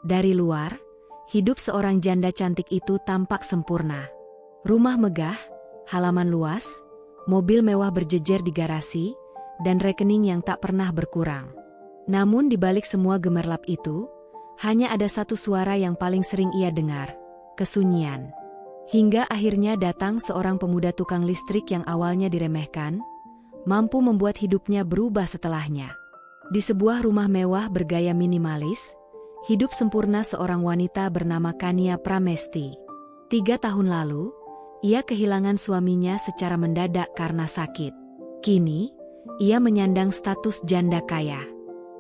Dari luar, hidup seorang janda cantik itu tampak sempurna. Rumah megah, halaman luas, mobil mewah berjejer di garasi, dan rekening yang tak pernah berkurang. Namun di balik semua gemerlap itu, hanya ada satu suara yang paling sering ia dengar, kesunyian. Hingga akhirnya datang seorang pemuda tukang listrik yang awalnya diremehkan, mampu membuat hidupnya berubah setelahnya. Di sebuah rumah mewah bergaya minimalis, hidup sempurna seorang wanita bernama Kania Pramesti. 3 tahun lalu, ia kehilangan suaminya secara mendadak karena sakit. Kini, ia menyandang status janda kaya.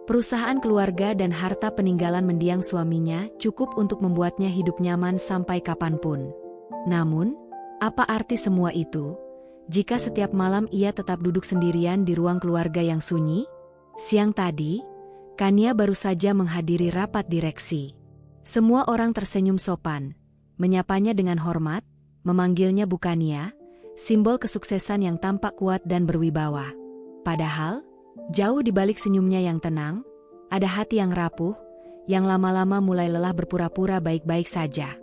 Perusahaan keluarga dan harta peninggalan mendiang suaminya cukup untuk membuatnya hidup nyaman sampai kapanpun. Namun, apa arti semua itu, jika setiap malam ia tetap duduk sendirian di ruang keluarga yang sunyi? Siang tadi, Kania baru saja menghadiri rapat direksi. Semua orang tersenyum sopan, menyapanya dengan hormat, memanggilnya Bu Kania, simbol kesuksesan yang tampak kuat dan berwibawa. Padahal, jauh di balik senyumnya yang tenang, ada hati yang rapuh, yang lama-lama mulai lelah berpura-pura baik-baik saja.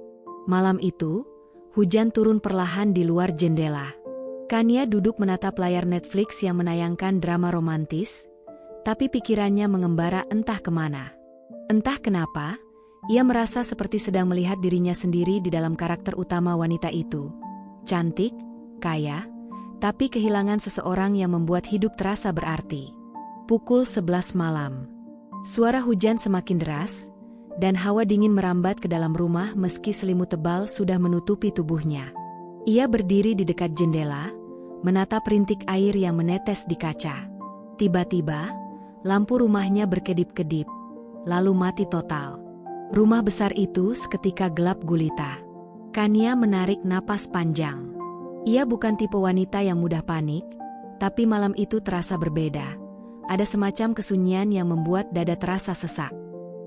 Malam itu, hujan turun perlahan di luar jendela. Kania duduk menatap layar Netflix yang menayangkan drama romantis, tapi pikirannya mengembara entah kemana. Entah kenapa, ia merasa seperti sedang melihat dirinya sendiri di dalam karakter utama wanita itu. Cantik, kaya, tapi kehilangan seseorang yang membuat hidup terasa berarti. Pukul 11 malam. Suara hujan semakin deras, dan hawa dingin merambat ke dalam rumah meski selimut tebal sudah menutupi tubuhnya. Ia berdiri di dekat jendela, menatap rintik air yang menetes di kaca. Tiba-tiba, lampu rumahnya berkedip-kedip, lalu mati total. Rumah besar itu seketika gelap gulita. Kania menarik napas panjang. Ia bukan tipe wanita yang mudah panik, tapi malam itu terasa berbeda. Ada semacam kesunyian yang membuat dada terasa sesak.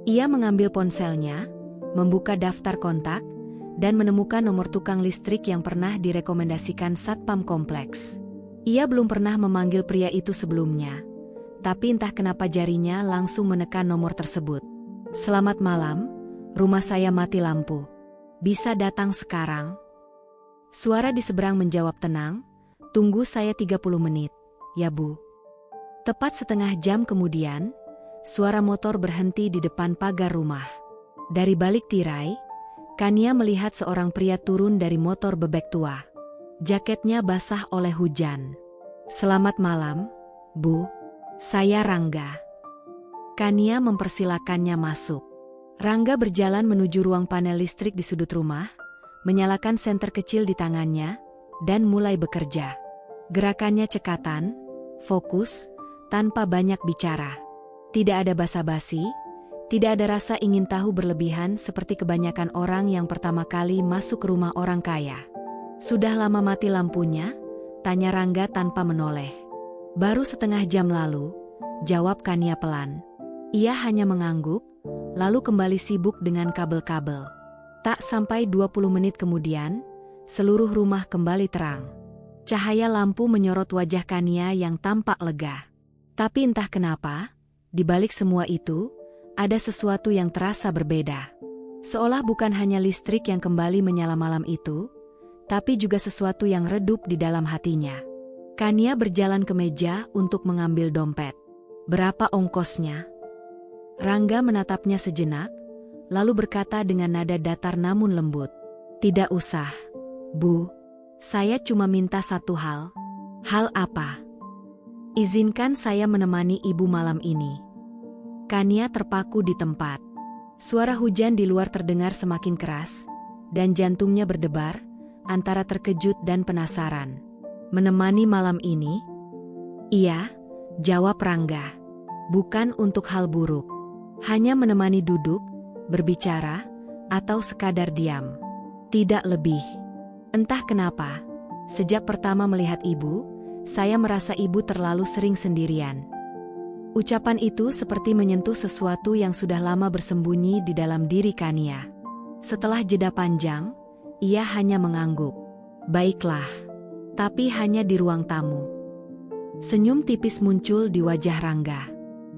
Ia mengambil ponselnya, membuka daftar kontak, dan menemukan nomor tukang listrik yang pernah direkomendasikan Satpam Kompleks. Ia belum pernah memanggil pria itu sebelumnya, tapi entah kenapa jarinya langsung menekan nomor tersebut. "Selamat malam, rumah saya mati lampu. Bisa datang sekarang?" Suara di seberang menjawab tenang, "Tunggu saya 30 menit, ya Bu." Tepat setengah jam kemudian, suara motor berhenti di depan pagar rumah. Dari balik tirai, Kania melihat seorang pria turun dari motor bebek tua. Jaketnya basah oleh hujan. "Selamat malam, Bu. Saya Rangga." Kania mempersilakannya masuk. Rangga berjalan menuju ruang panel listrik di sudut rumah, menyalakan senter kecil di tangannya, dan mulai bekerja. Gerakannya cekatan, fokus, tanpa banyak bicara. Tidak ada basa-basi, tidak ada rasa ingin tahu berlebihan seperti kebanyakan orang yang pertama kali masuk ke rumah orang kaya. "Sudah lama mati lampunya?" tanya Rangga tanpa menoleh. "Baru setengah jam lalu," jawab Kania pelan. Ia hanya mengangguk, lalu kembali sibuk dengan kabel-kabel. Tak sampai 20 menit kemudian, seluruh rumah kembali terang. Cahaya lampu menyorot wajah Kania yang tampak lega. Tapi entah kenapa, di balik semua itu, ada sesuatu yang terasa berbeda. Seolah bukan hanya listrik yang kembali menyala malam itu, tapi juga sesuatu yang redup di dalam hatinya. Kania berjalan ke meja untuk mengambil dompet. "Berapa ongkosnya?" Rangga menatapnya sejenak, lalu berkata dengan nada datar namun lembut, "Tidak usah, Bu. Saya cuma minta satu hal." "Hal apa?" "Izinkan saya menemani Ibu malam ini." Kania terpaku di tempat. Suara hujan di luar terdengar semakin keras, dan jantungnya berdebar, antara terkejut dan penasaran. "Menemani malam ini?" "Iya," jawab Rangga. "Bukan untuk hal buruk. Hanya menemani duduk, berbicara, atau sekadar diam. Tidak lebih. Entah kenapa, sejak pertama melihat Ibu, saya merasa Ibu terlalu sering sendirian." Ucapan itu seperti menyentuh sesuatu yang sudah lama bersembunyi di dalam diri Kania. Setelah jeda panjang, ia hanya mengangguk. "Baiklah." Tapi hanya di ruang tamu. Senyum tipis muncul di wajah Rangga.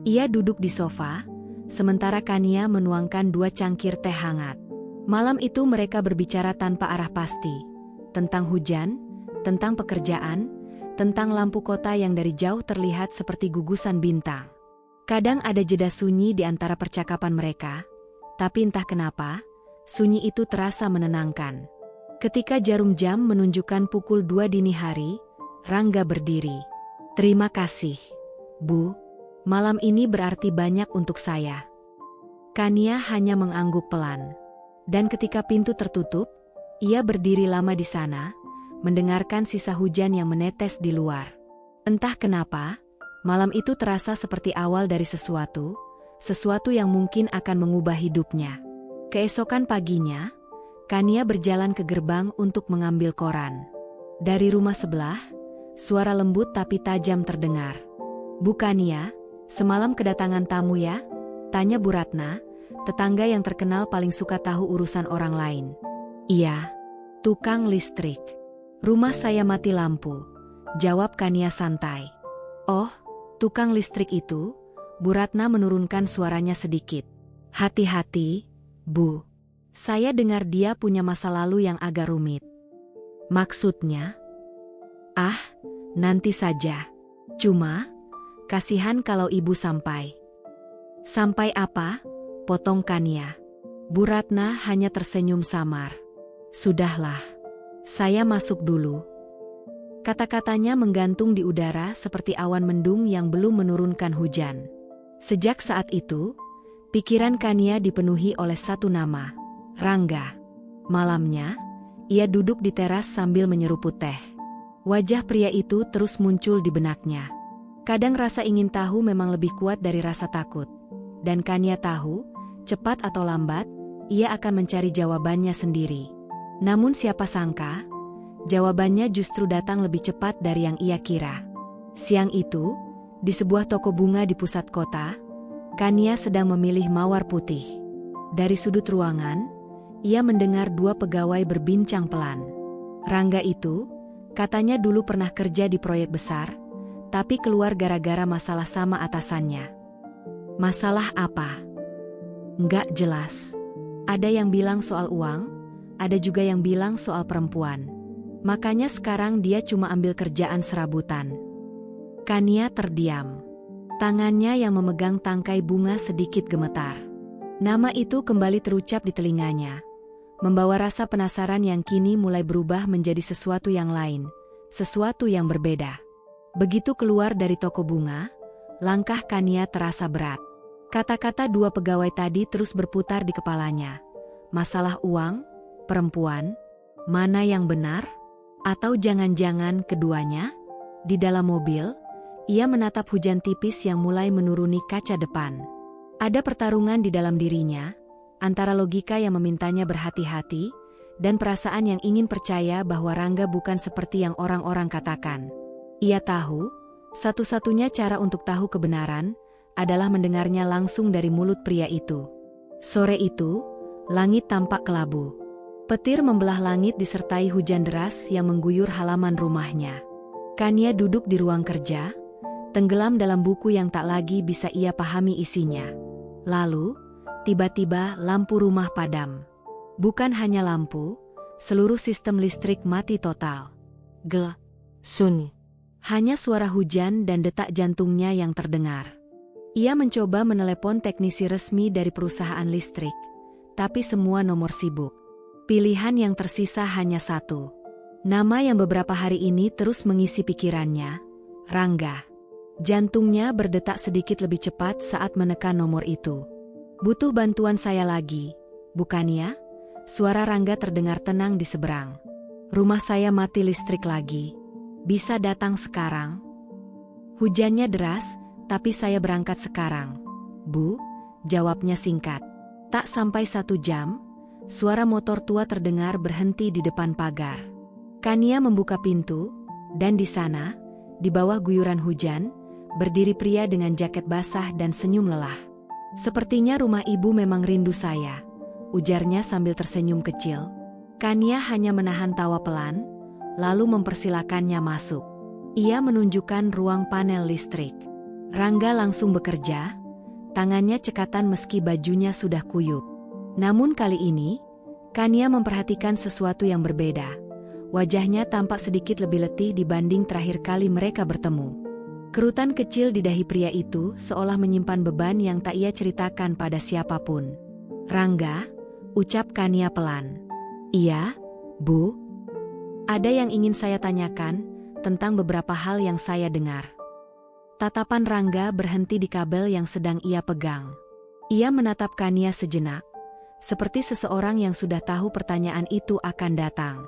Ia duduk di sofa, sementara Kania menuangkan 2 cangkir teh hangat. Malam itu mereka berbicara tanpa arah pasti, tentang hujan, tentang pekerjaan, tentang lampu kota yang dari jauh terlihat seperti gugusan bintang. Kadang ada jeda sunyi di antara percakapan mereka, tapi entah kenapa, sunyi itu terasa menenangkan. Ketika jarum jam menunjukkan pukul 2 dini hari, Rangga berdiri. "Terima kasih, Bu. Malam ini berarti banyak untuk saya." Kania hanya mengangguk pelan. Dan ketika pintu tertutup, ia berdiri lama di sana, mendengarkan sisa hujan yang menetes di luar. Entah kenapa, malam itu terasa seperti awal dari sesuatu yang mungkin akan mengubah hidupnya. Keesokan paginya, Kania berjalan ke gerbang untuk mengambil koran. Dari rumah sebelah, suara lembut tapi tajam terdengar. "Bu Kania, semalam kedatangan tamu ya?" tanya Bu Ratna, tetangga yang terkenal paling suka tahu urusan orang lain. "Iya, tukang listrik. Rumah saya mati lampu," jawab Kania santai. "Oh, tukang listrik itu?" Bu Ratna menurunkan suaranya sedikit. "Hati-hati, Bu. Saya dengar dia punya masa lalu yang agak rumit." "Maksudnya?" "Ah, nanti saja. Cuma, kasihan kalau ibu sampai." "Sampai apa?" potong Kania. Bu Ratna hanya tersenyum samar. "Sudahlah. Saya masuk dulu." Kata-katanya menggantung di udara seperti awan mendung yang belum menurunkan hujan. Sejak saat itu, pikiran Kania dipenuhi oleh satu nama, Rangga. Malamnya, ia duduk di teras sambil menyeruput teh. Wajah pria itu terus muncul di benaknya. Kadang rasa ingin tahu memang lebih kuat dari rasa takut. Dan Kania tahu, cepat atau lambat, ia akan mencari jawabannya sendiri. Namun siapa sangka, jawabannya justru datang lebih cepat dari yang ia kira. Siang itu, di sebuah toko bunga di pusat kota, Kania sedang memilih mawar putih. Dari sudut ruangan, ia mendengar 2 pegawai berbincang pelan. Rangga itu, katanya dulu pernah kerja di proyek besar, tapi keluar gara-gara masalah sama atasannya. Masalah apa? Nggak jelas. Ada yang bilang soal uang, ada juga yang bilang soal perempuan. Makanya sekarang dia cuma ambil kerjaan serabutan. Kania terdiam. Tangannya yang memegang tangkai bunga sedikit gemetar. Nama itu kembali terucap di telinganya, membawa rasa penasaran yang kini mulai berubah menjadi sesuatu yang lain, sesuatu yang berbeda. Begitu keluar dari toko bunga, langkah Kania terasa berat. Kata-kata 2 pegawai tadi terus berputar di kepalanya. Masalah uang, perempuan, mana yang benar? Atau jangan-jangan keduanya? Di dalam mobil, ia menatap hujan tipis yang mulai menuruni kaca depan. Ada pertarungan di dalam dirinya, antara logika yang memintanya berhati-hati, dan perasaan yang ingin percaya bahwa Rangga bukan seperti yang orang-orang katakan. Ia tahu, satu-satunya cara untuk tahu kebenaran adalah mendengarnya langsung dari mulut pria itu. Sore itu, langit tampak kelabu. Petir membelah langit disertai hujan deras yang mengguyur halaman rumahnya. Kania duduk di ruang kerja, tenggelam dalam buku yang tak lagi bisa ia pahami isinya. Lalu, tiba-tiba lampu rumah padam. Bukan hanya lampu, seluruh sistem listrik mati total. Sunyi. Hanya suara hujan dan detak jantungnya yang terdengar. Ia mencoba menelepon teknisi resmi dari perusahaan listrik, tapi semua nomor sibuk. Pilihan yang tersisa hanya satu. Nama yang beberapa hari ini terus mengisi pikirannya, Rangga. Jantungnya berdetak sedikit lebih cepat saat menekan nomor itu. "Butuh bantuan saya lagi, bukannya?" Suara Rangga terdengar tenang di seberang. "Rumah saya mati listrik lagi. Bisa datang sekarang?" Hujannya deras, tapi saya berangkat sekarang, Bu, jawabnya singkat. Tak sampai 1 jam, suara motor tua terdengar berhenti di depan pagar. Kania membuka pintu, dan di sana, di bawah guyuran hujan, berdiri pria dengan jaket basah dan senyum lelah. "Sepertinya rumah ibu memang rindu saya," ujarnya sambil tersenyum kecil. Kania hanya menahan tawa pelan, lalu mempersilakannya masuk. Ia menunjukkan ruang panel listrik. Rangga langsung bekerja, Tangannya cekatan meski bajunya sudah kuyup. Namun kali ini, Kania memperhatikan sesuatu yang berbeda. Wajahnya tampak sedikit lebih letih dibanding terakhir kali mereka bertemu. Kerutan kecil di dahi pria itu seolah menyimpan beban yang tak ia ceritakan pada siapapun. "Rangga," ucap Kania pelan. "Iya, Bu. Ada yang ingin saya tanyakan tentang beberapa hal yang saya dengar." Tatapan Rangga berhenti di kabel yang sedang ia pegang. Ia menatap Kania sejenak, seperti seseorang yang sudah tahu pertanyaan itu akan datang.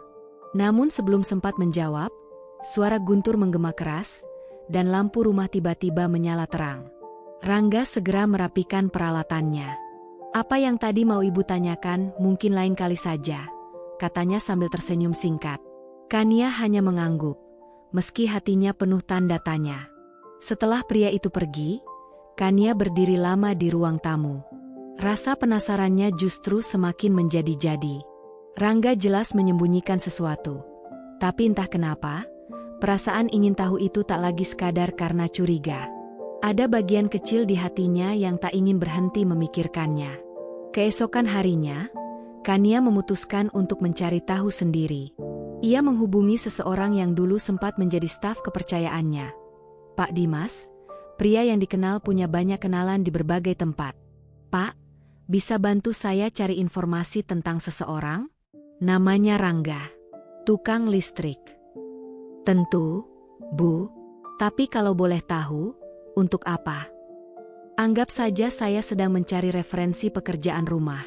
Namun sebelum sempat menjawab, suara guntur menggema keras, dan lampu rumah tiba-tiba menyala terang. Rangga segera merapikan peralatannya. "Apa yang tadi mau ibu tanyakan mungkin lain kali saja," katanya sambil tersenyum singkat. Kania hanya mengangguk, meski hatinya penuh tanda tanya. Setelah pria itu pergi, Kania berdiri lama di ruang tamu. Rasa penasarannya justru semakin menjadi-jadi. Rangga jelas menyembunyikan sesuatu. Tapi entah kenapa, perasaan ingin tahu itu tak lagi sekadar karena curiga. Ada bagian kecil di hatinya yang tak ingin berhenti memikirkannya. Keesokan harinya, Kania memutuskan untuk mencari tahu sendiri. Ia menghubungi seseorang yang dulu sempat menjadi staf kepercayaannya. "Pak Dimas," pria yang dikenal punya banyak kenalan di berbagai tempat. "Pak, bisa bantu saya cari informasi tentang seseorang? Namanya Rangga. Tukang listrik." "Tentu, Bu. Tapi kalau boleh tahu, untuk apa?" "Anggap saja saya sedang mencari referensi pekerjaan rumah,"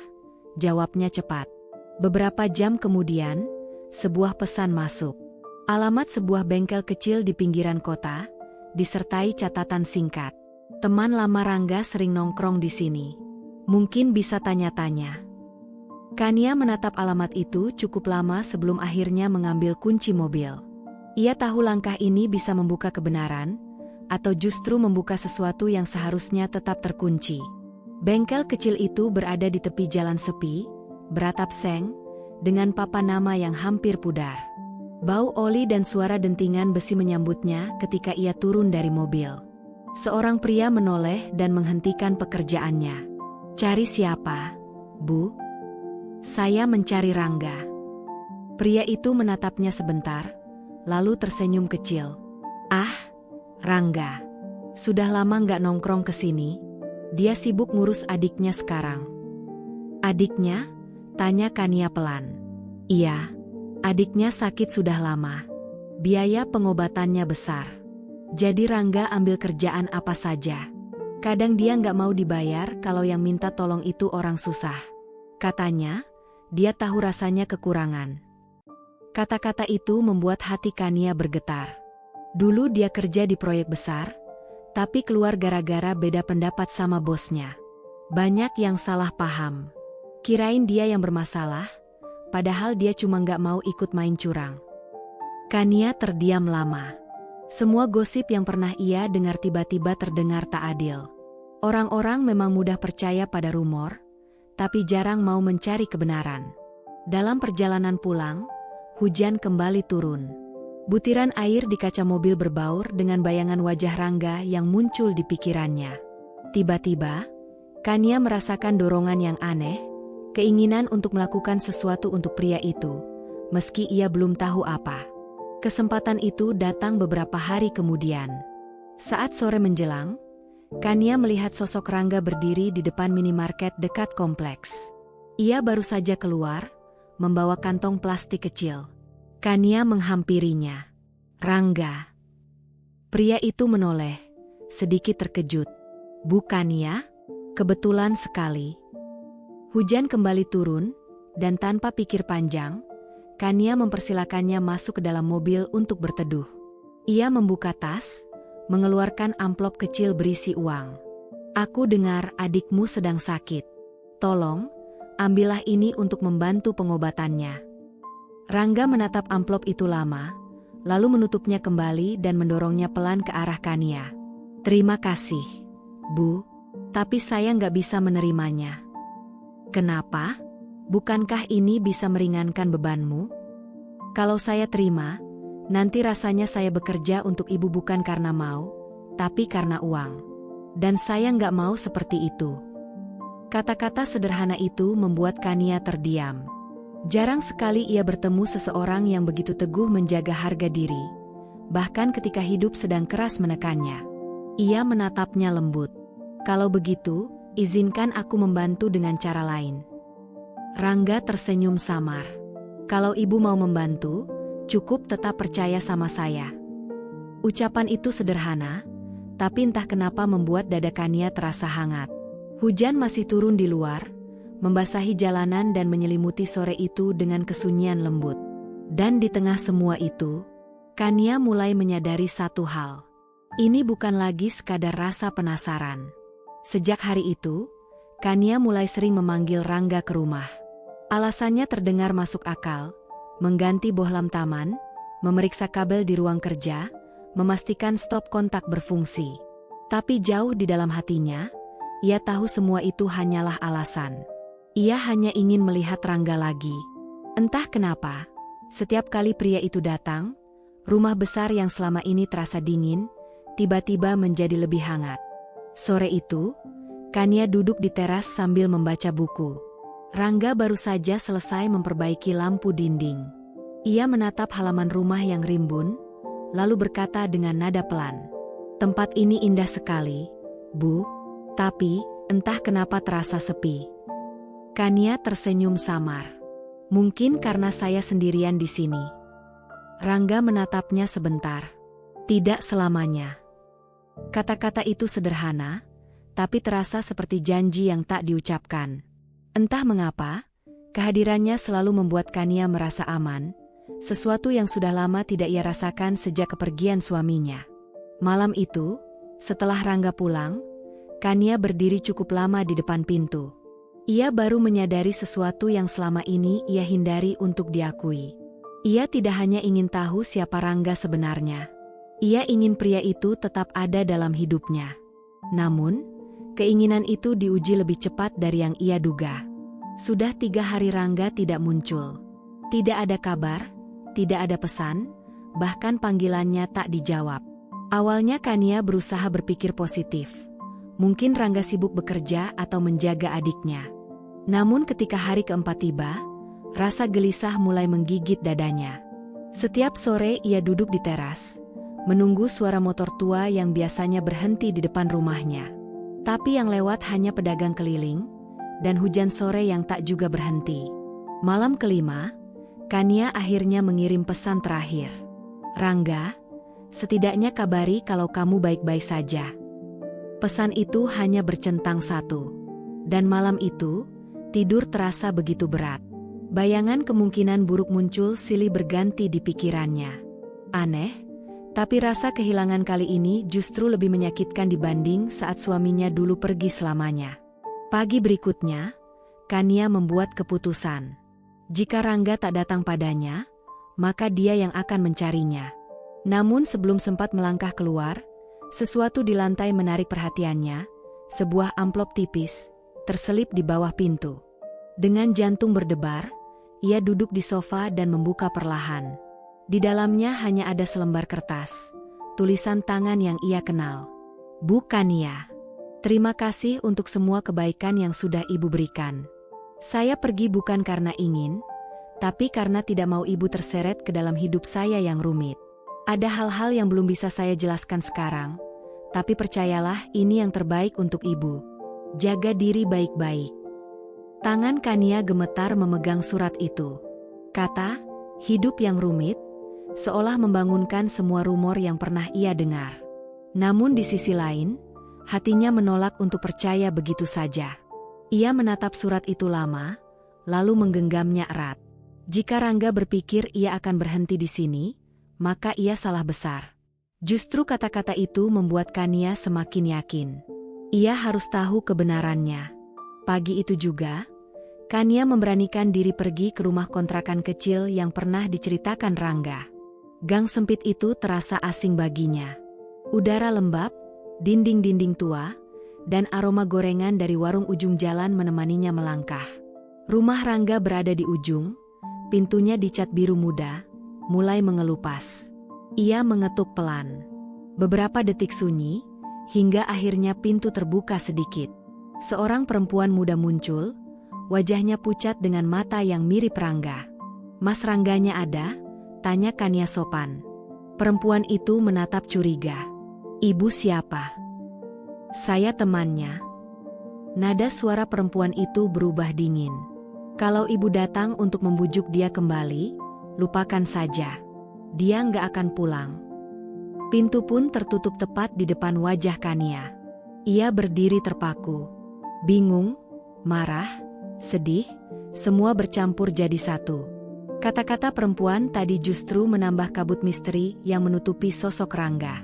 jawabnya cepat. Beberapa jam kemudian, sebuah pesan masuk. Alamat sebuah bengkel kecil di pinggiran kota, disertai catatan singkat. "Teman lama Rangga sering nongkrong di sini. Mungkin bisa tanya-tanya." Kania menatap alamat itu cukup lama sebelum akhirnya mengambil kunci mobil. Ia tahu langkah ini bisa membuka kebenaran, atau justru membuka sesuatu yang seharusnya tetap terkunci. Bengkel kecil itu berada di tepi jalan sepi, beratap seng, dengan papan nama yang hampir pudar. Bau oli dan suara dentingan besi menyambutnya ketika ia turun dari mobil. Seorang pria menoleh dan menghentikan pekerjaannya. "Cari siapa, Bu?" "Saya mencari Rangga." Pria itu menatapnya sebentar, lalu tersenyum kecil. "Ah, Rangga. Sudah lama nggak nongkrong ke sini. Dia sibuk ngurus adiknya sekarang." "Adiknya?" tanya Kania pelan. "Iya. Adiknya sakit sudah lama. Biaya pengobatannya besar. Jadi Rangga ambil kerjaan apa saja. Kadang dia nggak mau dibayar kalau yang minta tolong itu orang susah. Katanya, dia tahu rasanya kekurangan." Kata-kata itu membuat hati Kania bergetar. Dulu dia kerja di proyek besar, tapi keluar gara-gara beda pendapat sama bosnya. Banyak yang salah paham. Kirain dia yang bermasalah, padahal dia cuma nggak mau ikut main curang. Kania terdiam lama. Semua gosip yang pernah ia dengar tiba-tiba terdengar tak adil. Orang-orang memang mudah percaya pada rumor, tapi jarang mau mencari kebenaran. Dalam perjalanan pulang, hujan kembali turun. Butiran air di kaca mobil berbaur dengan bayangan wajah Rangga yang muncul di pikirannya. Tiba-tiba, Kania merasakan dorongan yang aneh, keinginan untuk melakukan sesuatu untuk pria itu, meski ia belum tahu apa. Kesempatan itu datang beberapa hari kemudian. Saat sore menjelang, Kania melihat sosok Rangga berdiri di depan minimarket dekat kompleks. Ia baru saja keluar, membawa kantong plastik kecil. Kania menghampirinya. "Rangga." Pria itu menoleh, sedikit terkejut. "Bu Kania? Kebetulan sekali." Hujan kembali turun, dan tanpa pikir panjang, Kania mempersilakannya masuk ke dalam mobil untuk berteduh. Ia membuka tas, mengeluarkan amplop kecil berisi uang. "Aku dengar adikmu sedang sakit. Tolong, ambillah ini untuk membantu pengobatannya." Rangga menatap amplop itu lama, lalu menutupnya kembali dan mendorongnya pelan ke arah Kania. "Terima kasih, Bu, tapi saya nggak bisa menerimanya." "Kenapa? Bukankah ini bisa meringankan bebanmu?" "Kalau saya terima, nanti rasanya saya bekerja untuk ibu bukan karena mau, tapi karena uang." Dan saya nggak mau seperti itu. Kata-kata sederhana itu membuat Kania terdiam. Jarang sekali ia bertemu seseorang yang begitu teguh menjaga harga diri, bahkan ketika hidup sedang keras menekannya. Ia menatapnya lembut. Kalau begitu, izinkan aku membantu dengan cara lain. Rangga tersenyum samar. Kalau ibu mau membantu, cukup tetap percaya sama saya. Ucapan itu sederhana, tapi entah kenapa membuat dada Kania terasa hangat. Hujan masih turun di luar, membasahi jalanan dan menyelimuti sore itu dengan kesunyian lembut. Dan di tengah semua itu, Kania mulai menyadari satu hal. Ini bukan lagi sekadar rasa penasaran. Sejak hari itu, Kania mulai sering memanggil Rangga ke rumah. Alasannya terdengar masuk akal, mengganti bohlam taman, memeriksa kabel di ruang kerja, memastikan stop kontak berfungsi. Tapi jauh di dalam hatinya, ia tahu semua itu hanyalah alasan. Ia hanya ingin melihat Rangga lagi. Entah kenapa, setiap kali pria itu datang, rumah besar yang selama ini terasa dingin, tiba-tiba menjadi lebih hangat. Sore itu, Kania duduk di teras sambil membaca buku. Rangga baru saja selesai memperbaiki lampu dinding. Ia menatap halaman rumah yang rimbun, lalu berkata dengan nada pelan, "Tempat ini indah sekali, Bu, tapi entah kenapa terasa sepi." Kania tersenyum samar. "Mungkin karena saya sendirian di sini." Rangga menatapnya sebentar. "Tidak selamanya." Kata-kata itu sederhana, tapi terasa seperti janji yang tak diucapkan. Entah mengapa, kehadirannya selalu membuat Kania merasa aman, sesuatu yang sudah lama tidak ia rasakan sejak kepergian suaminya. Malam itu, setelah Rangga pulang, Kania berdiri cukup lama di depan pintu. Ia baru menyadari sesuatu yang selama ini ia hindari untuk diakui. Ia tidak hanya ingin tahu siapa Rangga sebenarnya. Ia ingin pria itu tetap ada dalam hidupnya. Namun, keinginan itu diuji lebih cepat dari yang ia duga. Sudah 3 hari Rangga tidak muncul. Tidak ada kabar, tidak ada pesan, bahkan panggilannya tak dijawab. Awalnya Kania berusaha berpikir positif. Mungkin Rangga sibuk bekerja atau menjaga adiknya. Namun ketika hari keempat tiba, rasa gelisah mulai menggigit dadanya. Setiap sore ia duduk di teras, menunggu suara motor tua yang biasanya berhenti di depan rumahnya. Tapi yang lewat hanya pedagang keliling, dan hujan sore yang tak juga berhenti. Malam kelima, Kania akhirnya mengirim pesan terakhir. "Rangga, setidaknya kabari kalau kamu baik-baik saja." Pesan itu hanya bercentang satu. Dan malam itu, tidur terasa begitu berat. Bayangan kemungkinan buruk muncul silih berganti di pikirannya. Aneh, tapi rasa kehilangan kali ini justru lebih menyakitkan dibanding saat suaminya dulu pergi selamanya. Pagi berikutnya, Kania membuat keputusan. Jika Rangga tak datang padanya, maka dia yang akan mencarinya. Namun sebelum sempat melangkah keluar, sesuatu di lantai menarik perhatiannya, sebuah amplop tipis, terselip di bawah pintu. Dengan jantung berdebar, ia duduk di sofa dan membuka perlahan. Di dalamnya hanya ada selembar kertas, tulisan tangan yang ia kenal. "Bu Kania, terima kasih untuk semua kebaikan yang sudah Ibu berikan. Saya pergi bukan karena ingin, tapi karena tidak mau Ibu terseret ke dalam hidup saya yang rumit. Ada hal-hal yang belum bisa saya jelaskan sekarang, tapi percayalah ini yang terbaik untuk Ibu. Jaga diri baik-baik." Tangan Kania gemetar memegang surat itu. Kata, "hidup yang rumit," seolah membangunkan semua rumor yang pernah ia dengar. Namun di sisi lain, hatinya menolak untuk percaya begitu saja. Ia menatap surat itu lama, lalu menggenggamnya erat. Jika Rangga berpikir ia akan berhenti di sini, maka ia salah besar. Justru kata-kata itu membuat Kania semakin yakin. Ia harus tahu kebenarannya. Pagi itu juga, Kania memberanikan diri pergi ke rumah kontrakan kecil yang pernah diceritakan Rangga. Gang sempit itu terasa asing baginya. Udara lembab, dinding-dinding tua, dan aroma gorengan dari warung ujung jalan menemaninya melangkah. Rumah Rangga berada di ujung, pintunya dicat biru muda, mulai mengelupas. Ia mengetuk pelan. Beberapa detik sunyi, hingga akhirnya pintu terbuka sedikit. Seorang perempuan muda muncul, wajahnya pucat dengan mata yang mirip Rangga. "Mas Rangganya ada?" tanya Kania sopan. Perempuan itu menatap curiga. "Ibu siapa?" "Saya temannya." Nada suara perempuan itu berubah dingin. "Kalau ibu datang untuk membujuk dia kembali, lupakan saja. Dia nggak akan pulang." Pintu pun tertutup tepat di depan wajah Kania. Ia berdiri terpaku. Bingung, marah, sedih, semua bercampur jadi satu. Kata-kata perempuan tadi justru menambah kabut misteri yang menutupi sosok Rangga.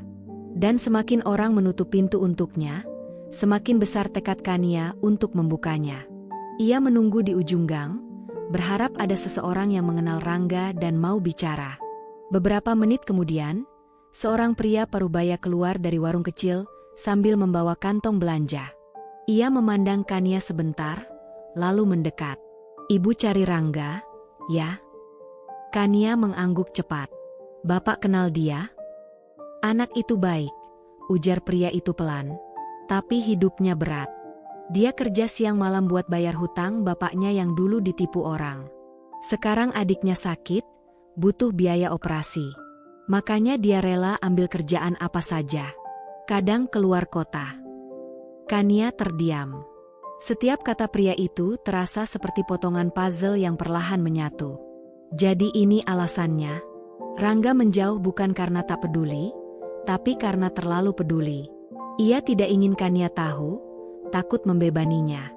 Dan semakin orang menutup pintu untuknya, semakin besar tekad Kania untuk membukanya. Ia menunggu di ujung gang, berharap ada seseorang yang mengenal Rangga dan mau bicara. Beberapa menit kemudian, seorang pria parubaya keluar dari warung kecil sambil membawa kantong belanja. Ia memandang Kania sebentar, lalu mendekat. "Ibu cari Rangga, ya?" Kania mengangguk cepat. "Bapak kenal dia?" "Anak itu baik," ujar pria itu pelan. "Tapi hidupnya berat. Dia kerja siang malam buat bayar hutang bapaknya yang dulu ditipu orang. Sekarang adiknya sakit, butuh biaya operasi. Makanya dia rela ambil kerjaan apa saja. Kadang keluar kota." Kania terdiam. Setiap kata pria itu terasa seperti potongan puzzle yang perlahan menyatu. Jadi ini alasannya. Rangga menjauh bukan karena tak peduli, tapi karena terlalu peduli. Ia tidak ingin Kania tahu, takut membebaninya.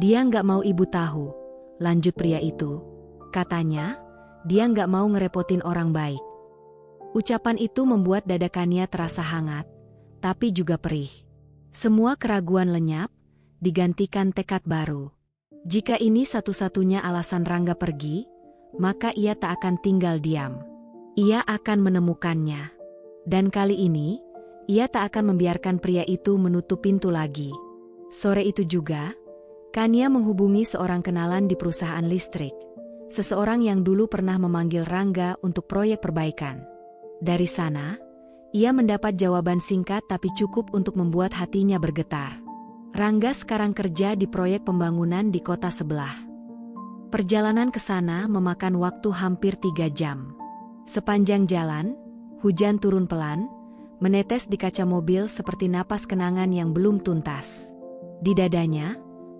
"Dia nggak mau ibu tahu," lanjut pria itu. Katanya, dia nggak mau ngerepotin orang baik. Ucapan itu membuat dada Kania terasa hangat, tapi juga perih. Semua keraguan lenyap, digantikan tekad baru. Jika ini satu-satunya alasan Rangga pergi, maka ia tak akan tinggal diam. Ia akan menemukannya. Dan kali ini, ia tak akan membiarkan pria itu menutup pintu lagi. Sore itu juga, Kania menghubungi seorang kenalan di perusahaan listrik. Seseorang yang dulu pernah memanggil Rangga untuk proyek perbaikan. Dari sana, ia mendapat jawaban singkat tapi cukup untuk membuat hatinya bergetar. Rangga sekarang kerja di proyek pembangunan di kota sebelah. Perjalanan ke sana memakan waktu hampir 3 jam. Sepanjang jalan, hujan turun pelan, menetes di kaca mobil seperti napas kenangan yang belum tuntas. Di dadanya,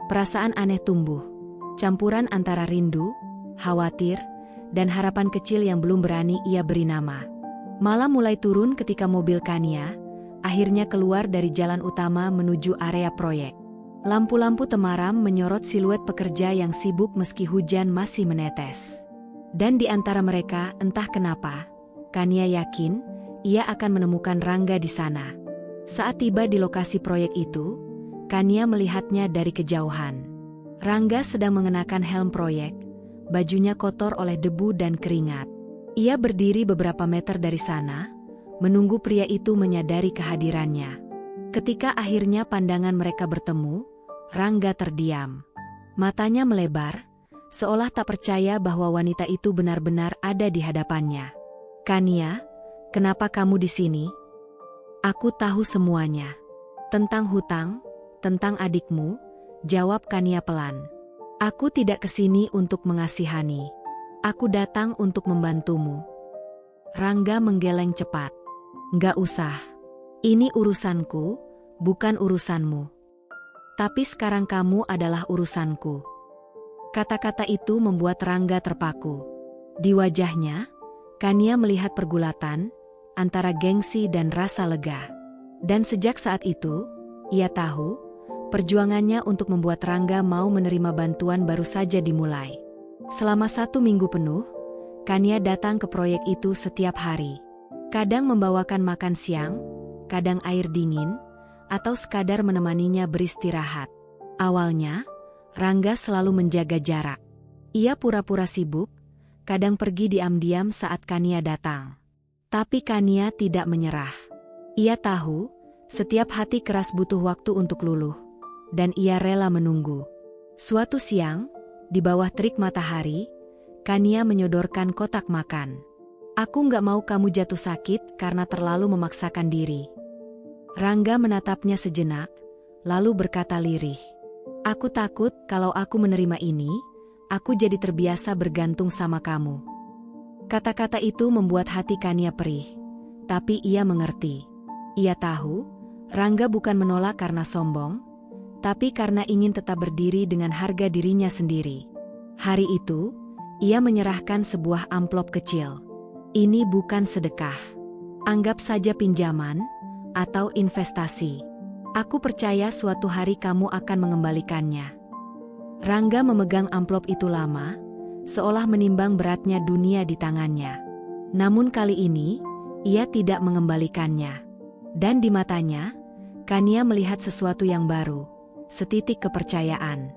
perasaan aneh tumbuh, campuran antara rindu, khawatir, dan harapan kecil yang belum berani ia beri nama. Malam mulai turun ketika mobil Kania akhirnya keluar dari jalan utama menuju area proyek. Lampu-lampu temaram menyorot siluet pekerja yang sibuk meski hujan masih menetes. Dan di antara mereka, entah kenapa, Kania yakin ia akan menemukan Rangga di sana. Saat tiba di lokasi proyek itu, Kania melihatnya dari kejauhan. Rangga sedang mengenakan helm proyek, bajunya kotor oleh debu dan keringat. Ia berdiri beberapa meter dari sana, menunggu pria itu menyadari kehadirannya. Ketika akhirnya pandangan mereka bertemu, Rangga terdiam. Matanya melebar, seolah tak percaya bahwa wanita itu benar-benar ada di hadapannya. "Kania, kenapa kamu di sini?" "Aku tahu semuanya. Tentang hutang, tentang adikmu," jawab Kania pelan. "Aku tidak kesini untuk mengasihani. Aku datang untuk membantumu." Rangga menggeleng cepat. "Nggak usah. Ini urusanku, bukan urusanmu. Tapi sekarang kamu adalah urusanku." Kata-kata itu membuat Rangga terpaku. Di wajahnya, Kania melihat pergulatan antara gengsi dan rasa lega. Dan sejak saat itu, ia tahu, perjuangannya untuk membuat Rangga mau menerima bantuan baru saja dimulai. Selama 1 minggu penuh, Kania datang ke proyek itu setiap hari. Kadang membawakan makan siang, kadang air dingin, atau sekadar menemaninya beristirahat. Awalnya, Rangga selalu menjaga jarak. Ia pura-pura sibuk, kadang pergi diam-diam saat Kania datang. Tapi Kania tidak menyerah. Ia tahu, setiap hati keras butuh waktu untuk luluh, dan ia rela menunggu. Suatu siang, di bawah terik matahari, Kania menyodorkan kotak makan. "Aku nggak mau kamu jatuh sakit karena terlalu memaksakan diri." Rangga menatapnya sejenak, lalu berkata lirih. Aku takut kalau aku menerima ini, aku jadi terbiasa bergantung sama kamu. Kata-kata itu membuat hati Kania perih. Tapi ia mengerti. Ia tahu, Rangga bukan menolak karena sombong, tapi karena ingin tetap berdiri dengan harga dirinya sendiri. Hari itu, ia menyerahkan sebuah amplop kecil. Ini bukan sedekah. Anggap saja pinjaman atau investasi. Aku percaya suatu hari kamu akan mengembalikannya. Rangga memegang amplop itu lama, seolah menimbang beratnya dunia di tangannya. Namun kali ini, ia tidak mengembalikannya. Dan di matanya, Kania melihat sesuatu yang baru, setitik kepercayaan.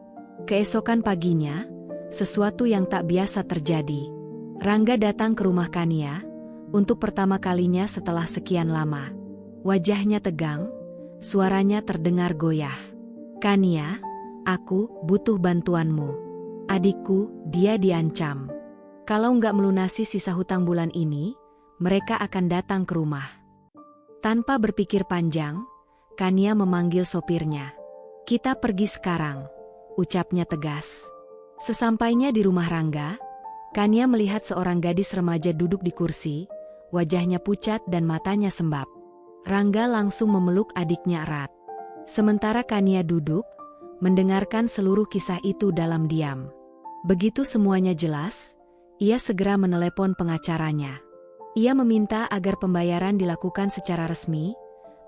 Keesokan paginya, sesuatu yang tak biasa terjadi. Rangga datang ke rumah Kania, untuk pertama kalinya setelah sekian lama. Wajahnya tegang, suaranya terdengar goyah. Kania, aku butuh bantuanmu. Adikku, dia diancam. Kalau nggak melunasi sisa hutang bulan ini, mereka akan datang ke rumah. Tanpa berpikir panjang, Kania memanggil sopirnya. Kita pergi sekarang, ucapnya tegas. Sesampainya di rumah Rangga, Kania melihat seorang gadis remaja duduk di kursi, wajahnya pucat dan matanya sembab. Rangga langsung memeluk adiknya erat. Sementara Kania duduk, mendengarkan seluruh kisah itu dalam diam. Begitu semuanya jelas, ia segera menelepon pengacaranya. Ia meminta agar pembayaran dilakukan secara resmi,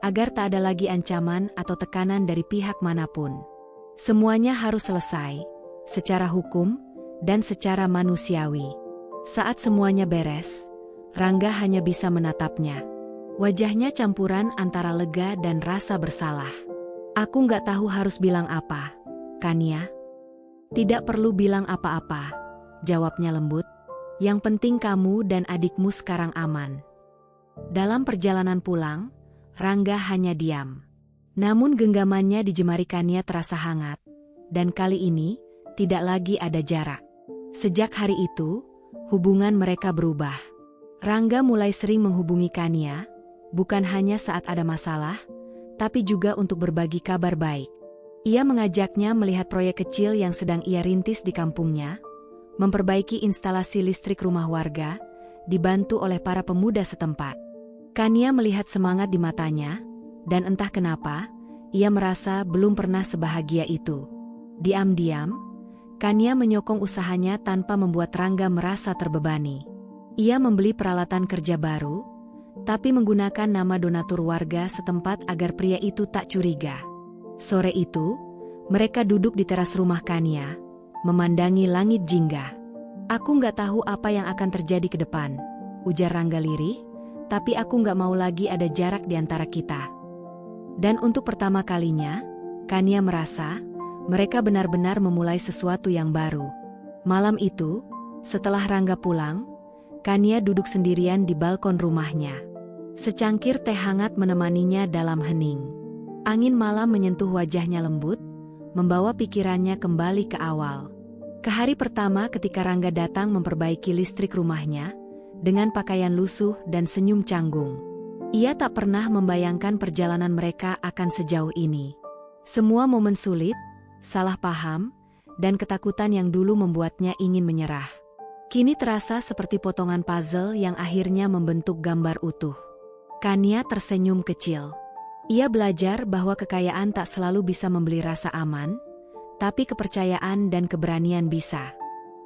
agar tak ada lagi ancaman atau tekanan dari pihak manapun. Semuanya harus selesai, secara hukum dan secara manusiawi. Saat semuanya beres, Rangga hanya bisa menatapnya. Wajahnya campuran antara lega dan rasa bersalah. Aku nggak tahu harus bilang apa, Kania. Tidak perlu bilang apa-apa, jawabnya lembut. Yang penting kamu dan adikmu sekarang aman. Dalam perjalanan pulang, Rangga hanya diam. Namun genggamannya di jemari Kania terasa hangat, dan kali ini tidak lagi ada jarak. Sejak hari itu, hubungan mereka berubah. Rangga mulai sering menghubungi Kania, bukan hanya saat ada masalah, tapi juga untuk berbagi kabar baik. Ia mengajaknya melihat proyek kecil yang sedang ia rintis di kampungnya, memperbaiki instalasi listrik rumah warga, dibantu oleh para pemuda setempat. Kania melihat semangat di matanya, dan entah kenapa, ia merasa belum pernah sebahagia itu. Diam-diam, Kania menyokong usahanya tanpa membuat Rangga merasa terbebani. Ia membeli peralatan kerja baru, tapi menggunakan nama donatur warga setempat agar pria itu tak curiga. Sore itu, mereka duduk di teras rumah Kania, memandangi langit jingga. Aku nggak tahu apa yang akan terjadi ke depan, ujar Rangga lirih, tapi aku nggak mau lagi ada jarak di antara kita. Dan untuk pertama kalinya, Kania merasa mereka benar-benar memulai sesuatu yang baru. Malam itu, setelah Rangga pulang, Kania duduk sendirian di balkon rumahnya. Secangkir teh hangat menemaninya dalam hening. Angin malam menyentuh wajahnya lembut, membawa pikirannya kembali ke awal. Ke hari pertama ketika Rangga datang memperbaiki listrik rumahnya, dengan pakaian lusuh dan senyum canggung. Ia tak pernah membayangkan perjalanan mereka akan sejauh ini. Semua momen sulit, salah paham, dan ketakutan yang dulu membuatnya ingin menyerah, kini terasa seperti potongan puzzle yang akhirnya membentuk gambar utuh. Kania tersenyum kecil. Ia belajar bahwa kekayaan tak selalu bisa membeli rasa aman, tapi kepercayaan dan keberanian bisa.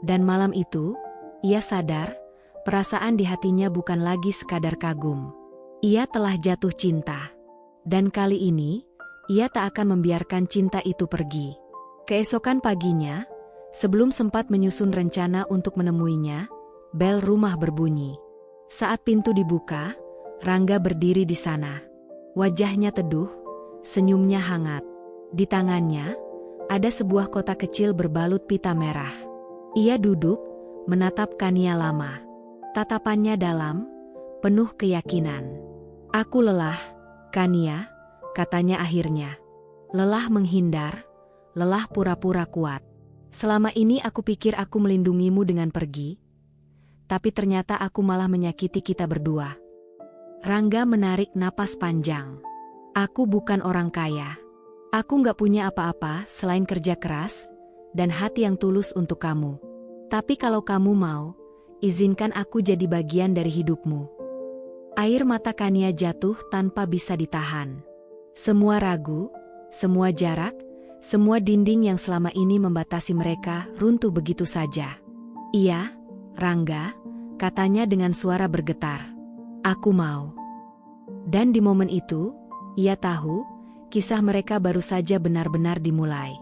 Dan malam itu, ia sadar, perasaan di hatinya bukan lagi sekadar kagum. Ia telah jatuh cinta. Dan kali ini, ia tak akan membiarkan cinta itu pergi. Keesokan paginya, sebelum sempat menyusun rencana untuk menemuinya, bel rumah berbunyi. Saat pintu dibuka, Rangga berdiri di sana. Wajahnya teduh, senyumnya hangat. Di tangannya, ada sebuah kotak kecil berbalut pita merah. Ia duduk, menatap Kania lama. Tatapannya dalam, penuh keyakinan. Aku lelah, Kania, katanya akhirnya. Lelah menghindar, lelah pura-pura kuat. Selama ini aku pikir aku melindungimu dengan pergi, tapi ternyata aku malah menyakiti kita berdua. Rangga menarik napas panjang. Aku bukan orang kaya. Aku nggak punya apa-apa selain kerja keras dan hati yang tulus untuk kamu. Tapi kalau kamu mau, izinkan aku jadi bagian dari hidupmu. Air mata Kania jatuh tanpa bisa ditahan. Semua ragu, semua jarak, semua dinding yang selama ini membatasi mereka runtuh begitu saja. Iya, Rangga, katanya dengan suara bergetar. Aku mau. Dan di momen itu, ia tahu, kisah mereka baru saja benar-benar dimulai.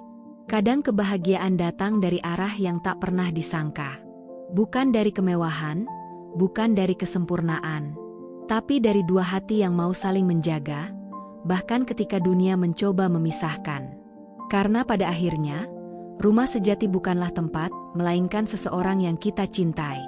Kadang kebahagiaan datang dari arah yang tak pernah disangka. Bukan dari kemewahan, bukan dari kesempurnaan, tapi dari dua hati yang mau saling menjaga, bahkan ketika dunia mencoba memisahkan. Karena pada akhirnya, rumah sejati bukanlah tempat, melainkan seseorang yang kita cintai.